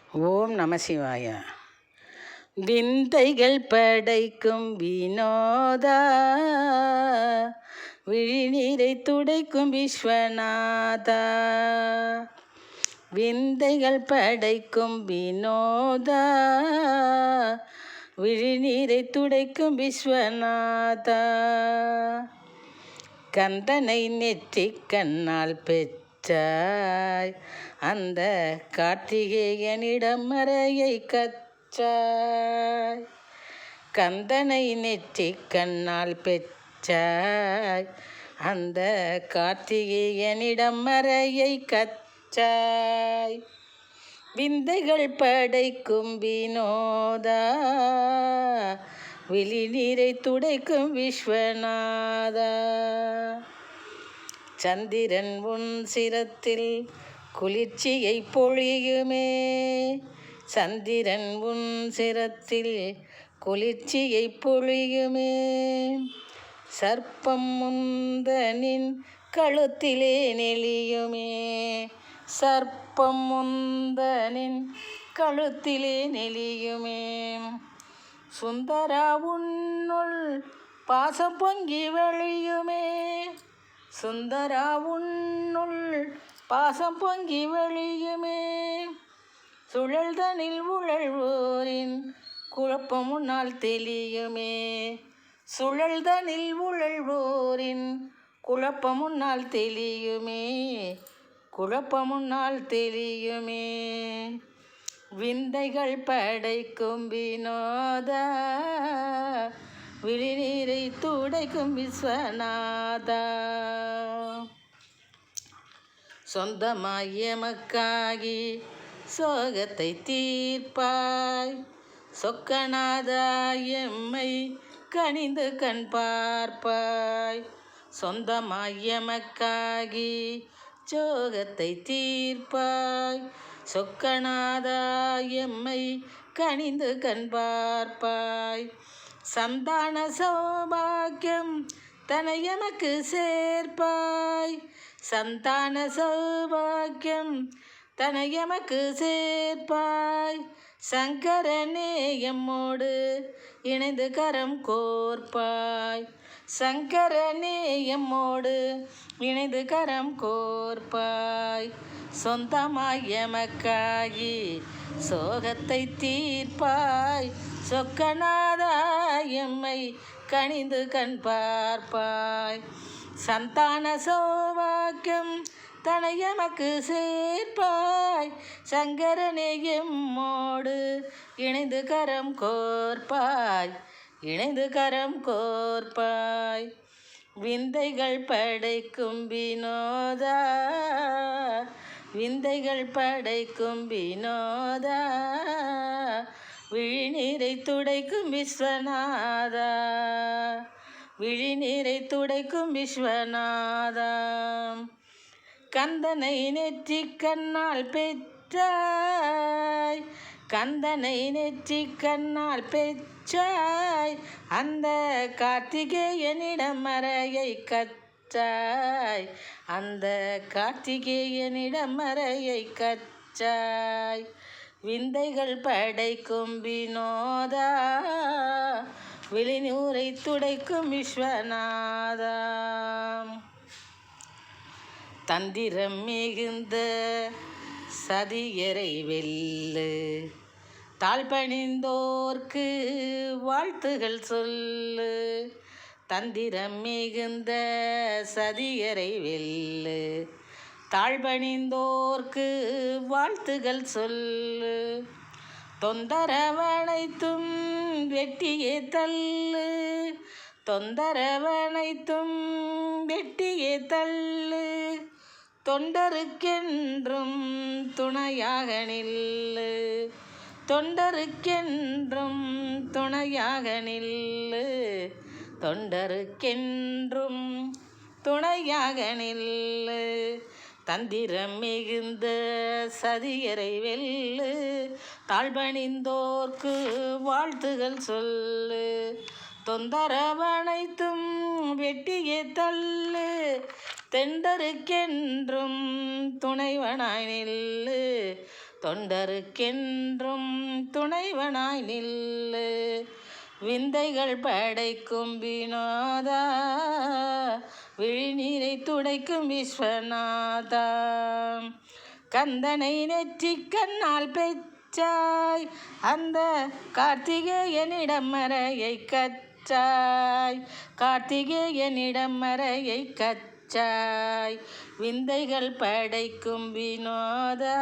ஓம் நம சிவாய. விந்தைகள் படைக்கும் வினோதா, விழிநீரை துடைக்கும் விஸ்வநாதா. விந்தைகள் படைக்கும் வினோதா, விழிநீரை துடைக்கும் விஸ்வநாதா. கந்தனை நெற்றிக் கண்ணால் பெற்றாய், அந்த கார்த்திகேயனிடம் மறையை கற்றாய். கந்தனை நெற்றிக் கண்ணால் பெற்றாய், அந்த கார்த்திகேயனிடம் மறையை கற்றாய். விந்தைகள் படைக்கும் வினோதா, விழிநீரை துடைக்கும் விஸ்வநாதா. சந்திரன் உன் சிரத்தில் குளிர்ச்சியை பொழியுமே, சந்திரன் உன் சிரத்தில் குளிர்ச்சியை பொழியுமே. சர்ப்பம் முந்தனின் கழுத்திலே நெளியுமே, சர்ப்பம் முந்தனின் கழுத்திலே நெளியுமே. சுந்தரா உன்னுள் பாசம் பொங்கி வழியுமே, சுந்தரா உன்னுள் பாசம் பொங்கி வழியுமே. சுழல்தனில் உழல்வோரின் குழப்பம் முன்னால் தெளியுமே, சுழல்தனில் உழல்வோரின் குழப்பம் முன்னால் தெளியுமே, குழப்பம் முன்னால் தெளியுமே. விந்தைகள் படைக்கும் வினோதா, விழிநீரை துடைக்கும் விஸ்வநாதா. சொந்தமாய் எமக்காகி சோகத்தை தீர்ப்பாய், சொக்கநாதா எம்மை கனிந்து கண் பார்ப்பாய். சொந்தமாய் எமக்காகி சோகத்தை தீர்ப்பாய், சொக்கநாதா எம்மை கனிந்து கண் பார்ப்பாய். சந்தான சௌபாக்கியம் தனை எமக்கு சேர்ப்பாய், சந்தான சௌபாக்கியம் தனை எமக்கு சேர்ப்பாய். சங்கரனே எம்மோடு இணைந்து கரம் கோர்ப்பாய், சங்கரனே எம்மோடு இணைந்து கரம் கோர்ப்பாய். சொந்தமாய் எமக்காகி சோகத்தை தீர்ப்பாய், சொக்கநாதா எம்மை கனிந்து கண் பார்ப்பாய். சந்தான சௌபாக்கியம் தனை எமக்கு சேர்ப்பாய், சங்கரனே எம்மோடு இணைந்து கரம் கோர்ப்பாய், இணைந்து கரம் கோர்ப்பாய். விந்தைகள் படைக்கும் வினோதா, விந்தைகள் படைக்கும் வினோதா, விழிநீரை துடைக்கும் விஸ்வநாதா, விழிநீரை துடைக்கும் விஸ்வநாதா. கந்தனை நெற்றிக் கண்ணால் பெற்றாய், கந்தனை நெற்றிக் கண்ணால் பெற்றாய், அந்த கார்த்திகேயனிடம் மறையை கற்றாய், அந்த கார்த்திகேயனிடம் மறையை கற்றாய். விந்தைகள் படைக்கும் வினோதா, விழிநீரை துடைக்கும் விஸ்வநாதா. தந்திரம் மிகுந்த சதியரை வெல்லு, தாழ்பணிந்தோர்க்கு வாழ்த்துகள் சொல்லு. தந்திரம் மிகுந்த சதியரை வெல்லு, தாழ்பணிந்தோர்க்கு வாழ்த்துகள் சொல்லு. தொந்தரவனைத்தும் வெட்டியே தள்ளு, தொந்தரவனைத்தும் வெட்டியே தள்ளு. தொண்டருக்கென்றும் துணையாக நில்லு, தொண்டருக்கென்றும் துணையாக நில்லு, தொண்டருக்கென்றும் துணையாக நில்லு. தந்திரம் மிகுந்த சதியரை வெல்லு, தாழ்பணிந்தோர்க்கு வாழ்த்துகள் சொல்லு. தொந்தரவனைத்தும் வெட்டியே தள்ளு, தெண்டருக்கென்றும் துணைவனாய் நில்லு, தொண்டருக்கென்றும் துணைவனாய் நில்லு. விந்தைகள் படைக்கும் வினோதா, விழிநீரை துடைக்கும் விஸ்வநாதா. கந்தனை நெற்றி கண்ணால் பெற்றாய், அந்த கார்த்திகேயனிடம் மறையை கற்றாய். கார்த்திகேயனிடம் மறையை கற்றாய். விந்தைகள் படைக்கும் வினோதா,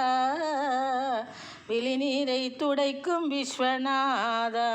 விழிநீரை துடைக்கும் விஸ்வநாதா.